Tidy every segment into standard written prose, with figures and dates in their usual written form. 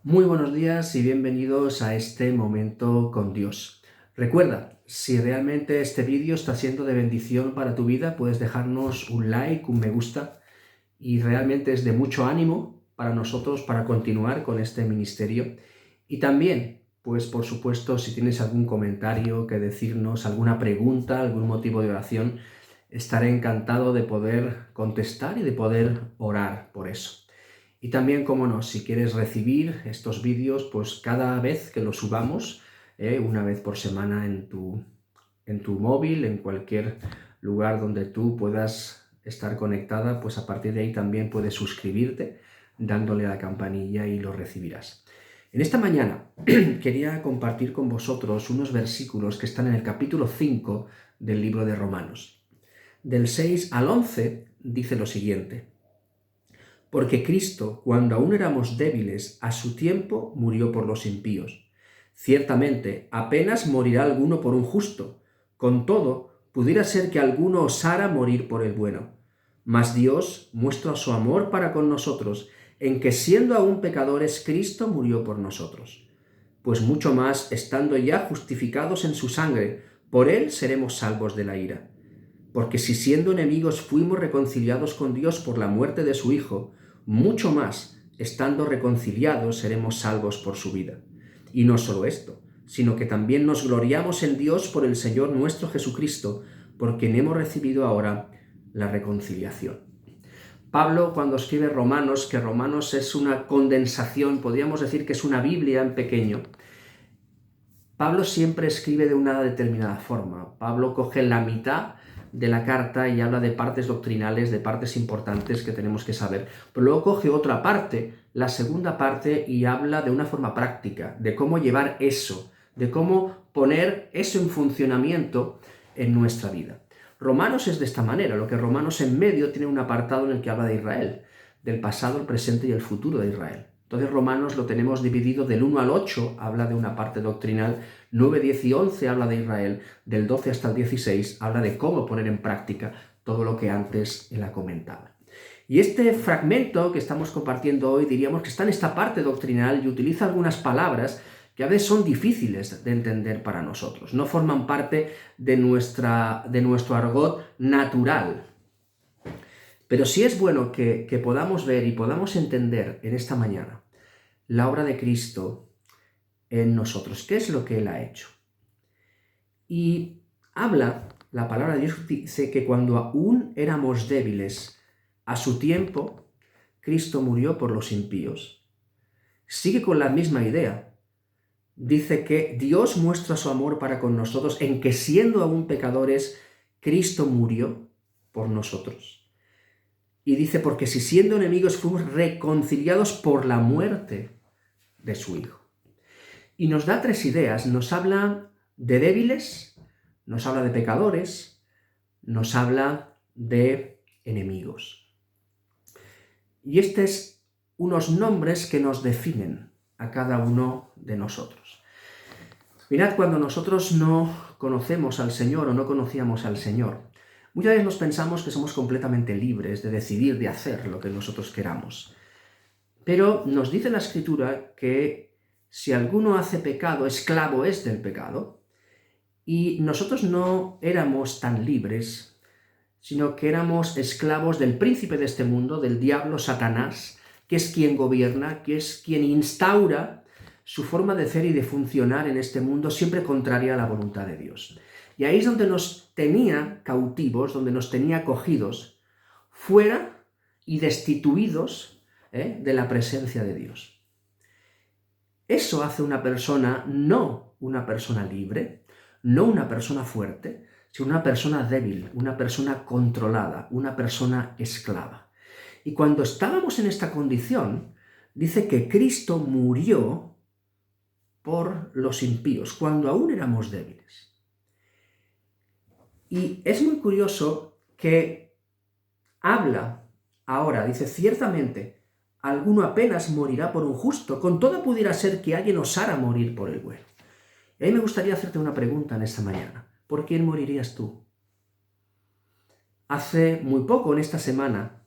Muy buenos días y bienvenidos a este momento con Dios. Recuerda, si realmente este vídeo está siendo de bendición para tu vida, puedes dejarnos un like, un me gusta, y realmente es de mucho ánimo para nosotros para continuar con este ministerio. Y también, pues por supuesto, si tienes algún comentario que decirnos, alguna pregunta, algún motivo de oración, estaré encantado de poder contestar y de poder orar por eso. Y también, como no, si quieres recibir estos vídeos, pues cada vez que los subamos, una vez por semana en tu móvil, en cualquier lugar donde tú puedas estar conectada, pues a partir de ahí también puedes suscribirte dándole a la campanilla y lo recibirás. En esta mañana quería compartir con vosotros unos versículos que están en el capítulo 5 del libro de Romanos. Del 6 al 11 dice lo siguiente: porque Cristo, cuando aún éramos débiles, a su tiempo murió por los impíos. Ciertamente, apenas morirá alguno por un justo. Con todo, pudiera ser que alguno osara morir por el bueno. Mas Dios muestra su amor para con nosotros, en que siendo aún pecadores, Cristo murió por nosotros. Pues mucho más, estando ya justificados en su sangre, por él seremos salvos de la ira. Porque si siendo enemigos fuimos reconciliados con Dios por la muerte de su Hijo, mucho más, estando reconciliados, seremos salvos por su vida. Y no solo esto, sino que también nos gloriamos en Dios por el Señor nuestro Jesucristo, por quien hemos recibido ahora la reconciliación. Pablo, cuando escribe Romanos, que Romanos es una condensación, podríamos decir que es una Biblia en pequeño, Pablo siempre escribe de una determinada forma. Pablo coge la mitad de la carta y habla de partes doctrinales, de partes importantes que tenemos que saber. Pero luego coge otra parte, la segunda parte, y habla de una forma práctica, de cómo llevar eso, de cómo poner eso en funcionamiento en nuestra vida. Romanos es de esta manera, lo que Romanos en medio tiene un apartado en el que habla de Israel, del pasado, el presente y el futuro de Israel. Entonces Romanos lo tenemos dividido del 1 al 8, habla de una parte doctrinal, 9, 10 y 11 habla de Israel, del 12 hasta el 16 habla de cómo poner en práctica todo lo que antes él ha comentado. Y este fragmento que estamos compartiendo hoy diríamos que está en esta parte doctrinal y utiliza algunas palabras que a veces son difíciles de entender para nosotros, no forman parte de nuestro argot natural. Pero sí es bueno que podamos ver y podamos entender en esta mañana la obra de Cristo en nosotros. ¿Qué es lo que Él ha hecho? Y habla, la palabra de Dios dice que cuando aún éramos débiles, a su tiempo, Cristo murió por los impíos. Sigue con la misma idea. Dice que Dios muestra su amor para con nosotros en que siendo aún pecadores, Cristo murió por nosotros. Y dice, porque si siendo enemigos fuimos reconciliados por la muerte de su Hijo. Y nos da tres ideas. Nos habla de débiles, nos habla de pecadores, nos habla de enemigos. Y estos son unos nombres que nos definen a cada uno de nosotros. Mirad, cuando nosotros no conocemos al Señor o no conocíamos al Señor, muchas veces nos pensamos que somos completamente libres de decidir, de hacer lo que nosotros queramos. Pero nos dice la Escritura que si alguno hace pecado, esclavo es del pecado, y nosotros no éramos tan libres, sino que éramos esclavos del príncipe de este mundo, del diablo Satanás, que es quien gobierna, que es quien instaura su forma de ser y de funcionar en este mundo, siempre contraria a la voluntad de Dios. Y ahí es donde nos tenía cautivos, donde nos tenía cogidos, fuera y destituidos de la presencia de Dios. Eso hace una persona, no una persona libre, no una persona fuerte, sino una persona débil, una persona controlada, una persona esclava. Y cuando estábamos en esta condición, dice que Cristo murió por los impíos, cuando aún éramos débiles. Y es muy curioso que habla ahora, dice, ciertamente, alguno apenas morirá por un justo, con todo pudiera ser que alguien osara morir por el bueno. Y a mí me gustaría hacerte una pregunta en esta mañana. ¿Por quién morirías tú? Hace muy poco, en esta semana,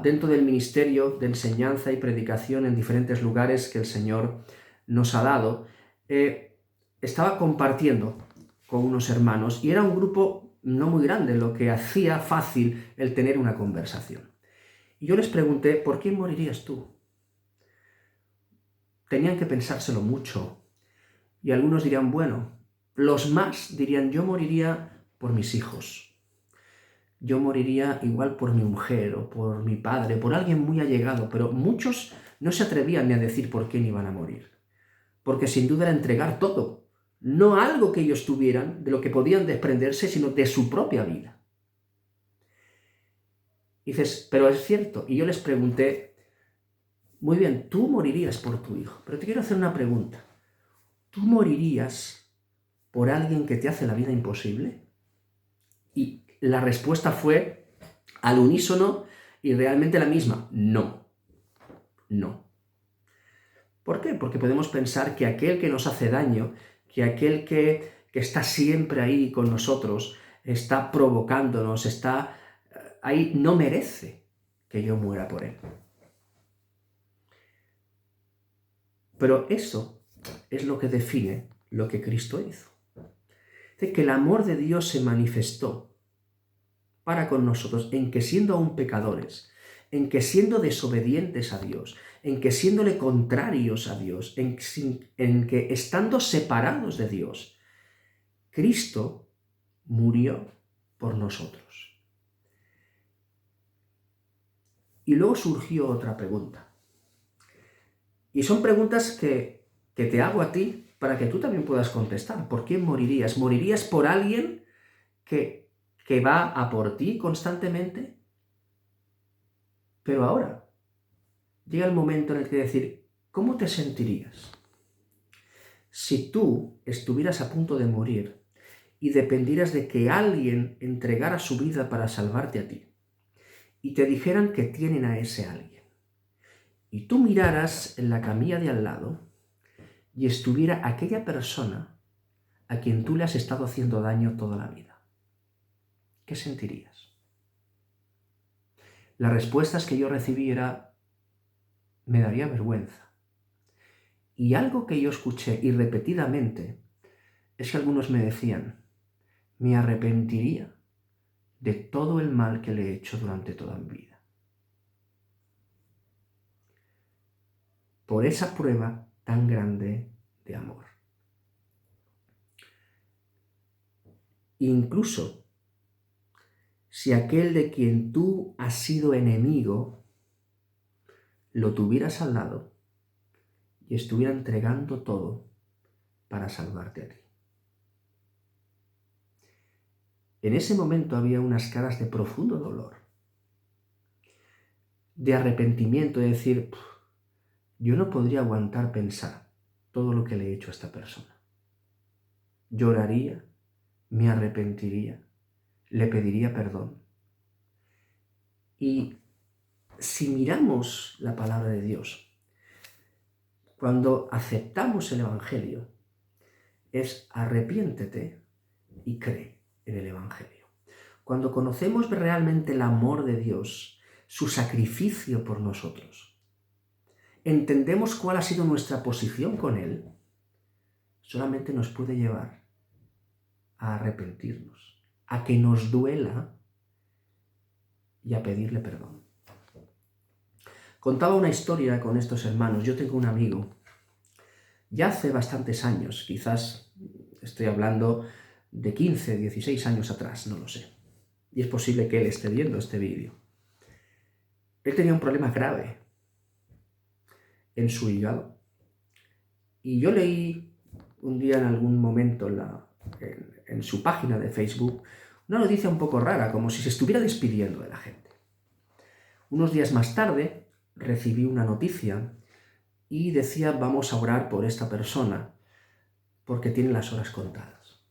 dentro del ministerio de enseñanza y predicación en diferentes lugares que el Señor nos ha dado, estaba compartiendo con unos hermanos y era un grupo no muy grande, lo que hacía fácil el tener una conversación. Y yo les pregunté, ¿por quién morirías tú? Tenían que pensárselo mucho y algunos dirían, bueno, los más dirían, yo moriría por mis hijos. Yo moriría igual por mi mujer o por mi padre, por alguien muy allegado, pero muchos no se atrevían ni a decir por quién iban a morir, porque sin duda era entregar todo, no algo que ellos tuvieran, de lo que podían desprenderse, sino de su propia vida. Y dices, pero es cierto, y yo les pregunté, muy bien, tú morirías por tu hijo, pero te quiero hacer una pregunta, ¿tú morirías por alguien que te hace la vida imposible? Y la respuesta fue al unísono y realmente la misma, no, no. ¿Por qué? Porque podemos pensar que aquel que nos hace daño, que aquel que está siempre ahí con nosotros, está provocándonos, está ahí, no merece que yo muera por él. Pero eso es lo que define lo que Cristo hizo. De que el amor de Dios se manifestó para con nosotros en que siendo aún pecadores, en que siendo desobedientes a Dios, en que siéndole contrarios a Dios, en que estando separados de Dios, Cristo murió por nosotros. Y luego surgió otra pregunta. Y son preguntas que te hago a ti para que tú también puedas contestar. ¿Por quién morirías? ¿Morirías por alguien que va a por ti constantemente? Pero ahora llega el momento en el que decir, ¿cómo te sentirías si tú estuvieras a punto de morir y dependieras de que alguien entregara su vida para salvarte a ti y te dijeran que tienen a ese alguien y tú miraras en la camilla de al lado y estuviera aquella persona a quien tú le has estado haciendo daño toda la vida? ¿Qué sentirías? Las respuestas que yo recibí era, me daría vergüenza. Y algo que yo escuché y repetidamente es que algunos me decían, me arrepentiría de todo el mal que le he hecho durante toda mi vida. Por esa prueba tan grande de amor. Incluso si aquel de quien tú has sido enemigo lo tuvieras al lado y estuviera entregando todo para salvarte a ti. En ese momento había unas caras de profundo dolor, de arrepentimiento, de decir, yo no podría aguantar pensar todo lo que le he hecho a esta persona. Lloraría, me arrepentiría, le pediría perdón. Y si miramos la palabra de Dios, cuando aceptamos el Evangelio, es arrepiéntete y cree en el Evangelio. Cuando conocemos realmente el amor de Dios, su sacrificio por nosotros, entendemos cuál ha sido nuestra posición con Él, solamente nos puede llevar a arrepentirnos, a que nos duela y a pedirle perdón. Contaba una historia con estos hermanos. Yo tengo un amigo, ya hace bastantes años, quizás estoy hablando de 15, 16 años atrás, no lo sé. Y es posible que él esté viendo este vídeo. Él tenía un problema grave en su hígado. Y yo leí un día en algún momento en su página de Facebook una noticia un poco rara, como si se estuviera despidiendo de la gente. Unos días más tarde recibí una noticia y decía, vamos a orar por esta persona porque tiene las horas contadas.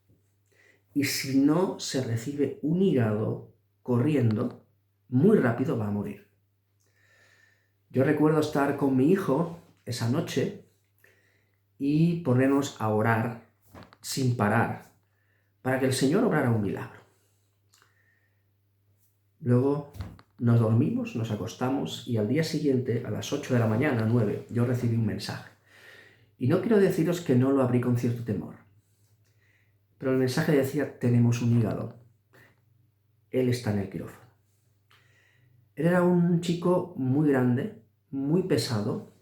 Y si no se recibe un hígado corriendo, muy rápido va a morir. Yo recuerdo estar con mi hijo esa noche y ponernos a orar sin parar para que el Señor obrara un milagro. Luego Nos dormimos, nos acostamos y al día siguiente, a las 8 de la mañana, 9, yo recibí un mensaje. Y no quiero deciros que no lo abrí con cierto temor, pero el mensaje decía: tenemos un hígado, él está en el quirófano. Él era un chico muy grande, muy pesado,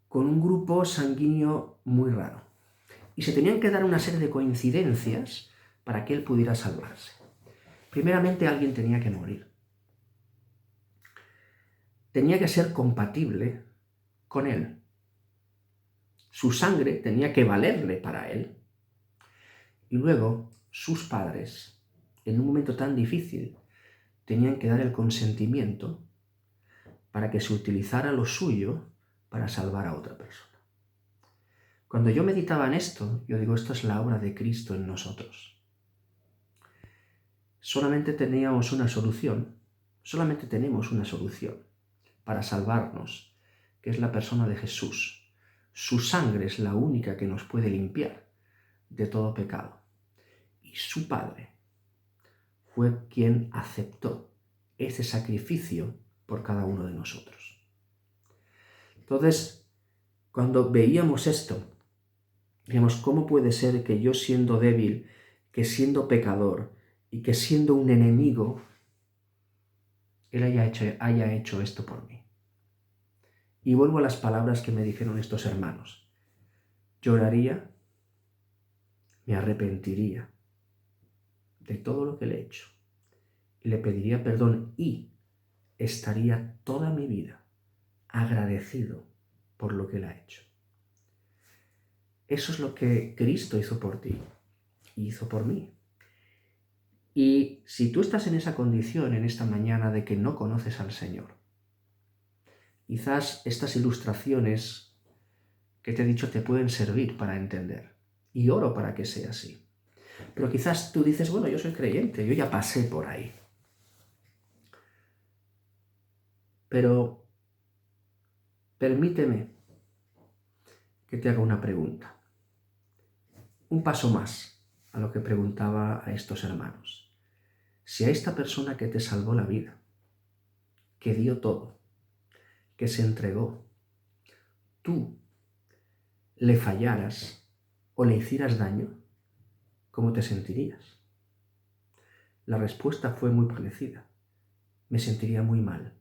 con un grupo sanguíneo muy raro. Y se tenían que dar una serie de coincidencias para que él pudiera salvarse. Primeramente, alguien tenía que morir. Tenía que ser compatible con él. Su sangre tenía que valerle para él. Y luego, sus padres, en un momento tan difícil, tenían que dar el consentimiento para que se utilizara lo suyo para salvar a otra persona. Cuando yo meditaba en esto, yo digo, esto es la obra de Cristo en nosotros. Solamente tenemos una solución para salvarnos, que es la persona de Jesús. Su sangre es la única que nos puede limpiar de todo pecado. Y su Padre fue quien aceptó ese sacrificio por cada uno de nosotros. Entonces, cuando veíamos esto, digamos, ¿cómo puede ser que yo, siendo débil, que siendo pecador y que siendo un enemigo, Él haya hecho esto por mí? Y vuelvo a las palabras que me dijeron estos hermanos. Lloraría, me arrepentiría de todo lo que le he hecho y le pediría perdón y estaría toda mi vida agradecido por lo que Él ha hecho. Eso es lo que Cristo hizo por ti y hizo por mí. Y si tú estás en esa condición en esta mañana de que no conoces al Señor, quizás estas ilustraciones que te he dicho te pueden servir para entender. Y oro para que sea así. Pero quizás tú dices, bueno, yo soy creyente, yo ya pasé por ahí. Pero permíteme que te haga una pregunta. Un paso más a lo que preguntaba a estos hermanos. Si a esta persona que te salvó la vida, que dio todo, que se entregó, tú le fallaras o le hicieras daño, ¿cómo te sentirías? La respuesta fue muy parecida. Me sentiría muy mal,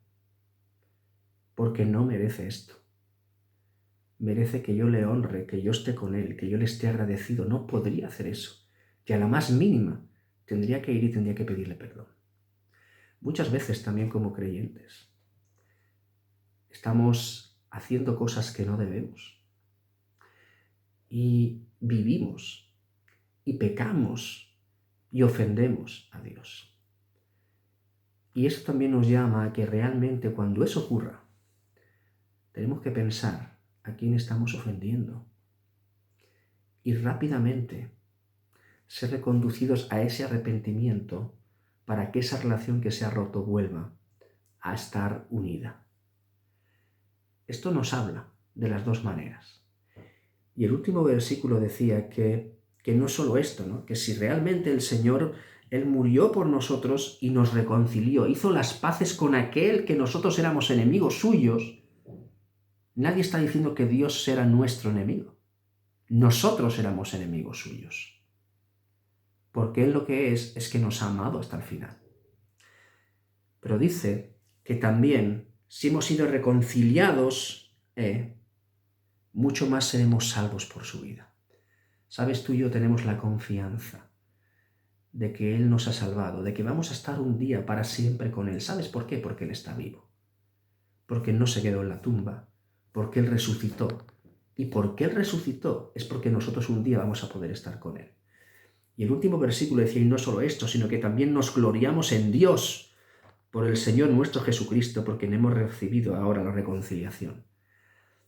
porque no merece esto. Merece que yo le honre, que yo esté con él, que yo le esté agradecido. No podría hacer eso. Y a la más mínima tendría que ir y tendría que pedirle perdón. Muchas veces también como creyentes estamos haciendo cosas que no debemos y vivimos y pecamos y ofendemos a Dios. Y eso también nos llama a que realmente cuando eso ocurra, tenemos que pensar a quién estamos ofendiendo y rápidamente ser reconducidos a ese arrepentimiento para que esa relación que se ha roto vuelva a estar unida. Esto nos habla de las dos maneras. Y el último versículo decía que no solo esto, ¿no? Que si realmente el Señor, Él murió por nosotros y nos reconcilió, hizo las paces con aquel que nosotros éramos enemigos suyos, nadie está diciendo que Dios era nuestro enemigo. Nosotros éramos enemigos suyos. Porque Él lo que es que nos ha amado hasta el final. Pero dice que también, si hemos sido reconciliados, mucho más seremos salvos por su vida. Sabes, tú y yo tenemos la confianza de que Él nos ha salvado, de que vamos a estar un día para siempre con Él. ¿Sabes por qué? Porque Él está vivo. Porque no se quedó en la tumba, porque Él resucitó. Y porque Él resucitó es porque nosotros un día vamos a poder estar con Él. Y el último versículo decía, y no solo esto, sino que también nos gloriamos en Dios por el Señor nuestro Jesucristo, porque hemos recibido ahora la reconciliación.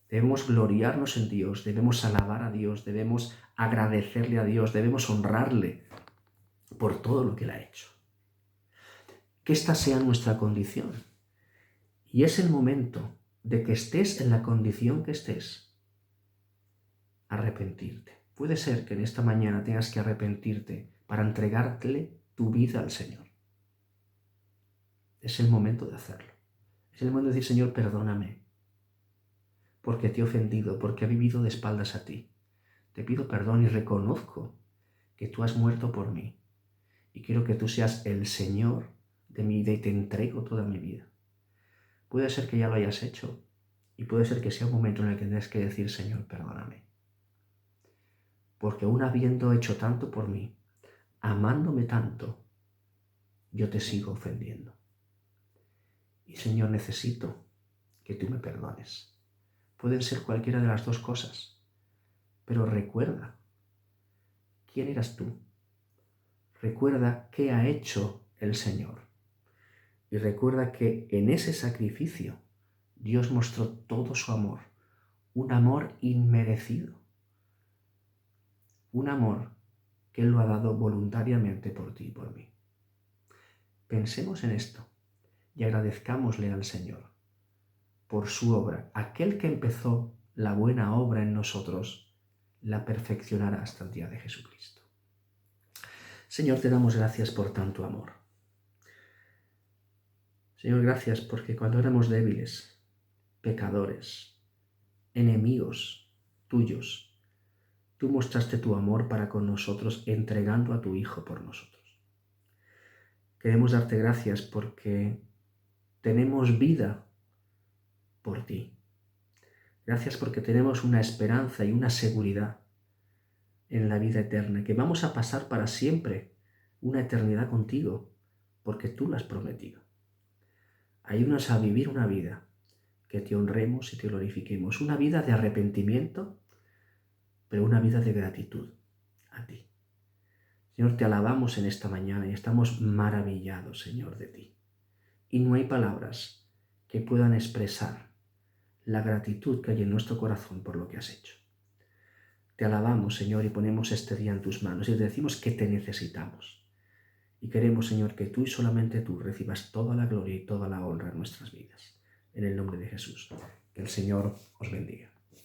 Debemos gloriarnos en Dios, debemos alabar a Dios, debemos agradecerle a Dios, debemos honrarle por todo lo que Él ha hecho. Que esta sea nuestra condición. Y es el momento de que estés en la condición que estés, arrepentirte. Puede ser que en esta mañana tengas que arrepentirte para entregarle tu vida al Señor. es el momento de hacerlo. Es el momento de decir, Señor, perdóname, porque te he ofendido, porque he vivido de espaldas a ti. Te pido perdón y reconozco que tú has muerto por mí. Y quiero que tú seas el Señor de mi vida y te entrego toda mi vida. Puede ser que ya lo hayas hecho y puede ser que sea un momento en el que tendrás que decir, Señor, perdóname. Porque aún habiendo hecho tanto por mí, amándome tanto, yo te sigo ofendiendo. Y Señor, necesito que tú me perdones. Pueden ser cualquiera de las dos cosas, pero recuerda quién eras tú. Recuerda qué ha hecho el Señor. Y recuerda que en ese sacrificio Dios mostró todo su amor, un amor inmerecido, un amor que Él lo ha dado voluntariamente por ti y por mí. Pensemos en esto y agradezcámosle al Señor por su obra. Aquel que empezó la buena obra en nosotros, la perfeccionará hasta el día de Jesucristo. Señor, te damos gracias por tanto amor. Señor, gracias porque cuando éramos débiles, pecadores, enemigos tuyos, tú mostraste tu amor para con nosotros entregando a tu Hijo por nosotros. Queremos darte gracias porque tenemos vida por ti. Gracias porque tenemos una esperanza y una seguridad en la vida eterna, que vamos a pasar para siempre una eternidad contigo, porque tú lo has prometido. Ayúdanos a vivir una vida que te honremos y te glorifiquemos, una vida de arrepentimiento, pero una vida de gratitud a ti. Señor, te alabamos en esta mañana y estamos maravillados, Señor, de ti. Y no hay palabras que puedan expresar la gratitud que hay en nuestro corazón por lo que has hecho. Te alabamos, Señor, y ponemos este día en tus manos y te decimos que te necesitamos. Y queremos, Señor, que tú y solamente tú recibas toda la gloria y toda la honra en nuestras vidas. En el nombre de Jesús. Que el Señor os bendiga.